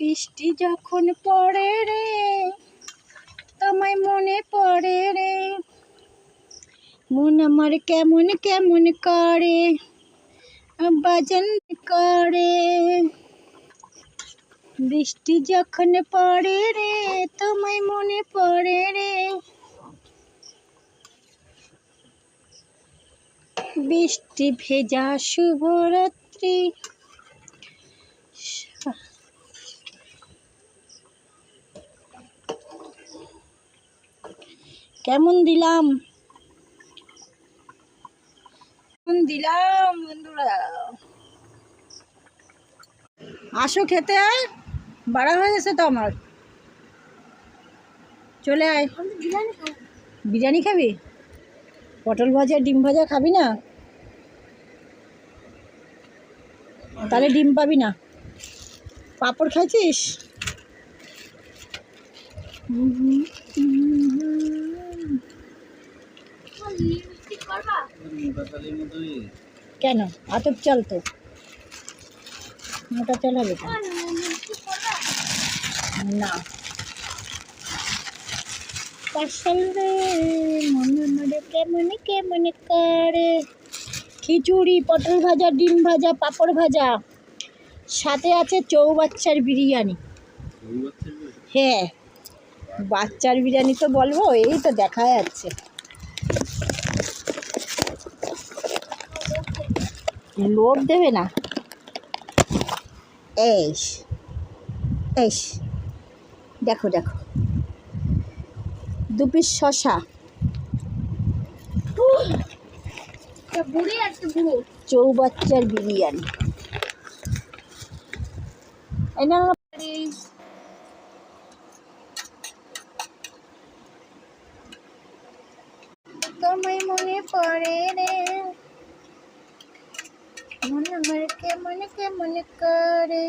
বৃষ্টি যখন পড়ে রে তোমায় মনে পড়ে রে, মন আমার কেমন কেমন করে বাজন করে। বৃষ্টি যখন পড়ে রে তোমায় মনে পড়ে রে, বৃষ্টি ভেজা শুভরাত্রি। কেমন দিলাম বন্ধুরা, আসো খেতে। বাড়া হয়ে গেছে তো আমার, চলে আয়। বিরিয়ানি খাবি? পটল ভাজা ডিম ভাজা খাবি না? তাহলে ডিম পাবি না। পাঁপড় খাইছিস? কেন আতপ চাল তো, মোটা চাল হবে না। পাশাল রে মনে কেমন কেমন করে। খিচুড়ি, পটল ভাজা, ডিম ভাজা, পাঁপড় ভাজা, সাথে আছে চৌবাচ্চার বিরিয়ানি। হ্যাঁ, বাচ্চার বিরিয়ানি তো বলবো, এই তো দেখা যাচ্ছে। লোভ দেবে না? এস এস দেখো দেখো, 2 পিস শশা, চৌবাচ্চার বিরিয়ানি। তোমায় মনে পড়ে রে, মন আমার কেমন কেমন করে।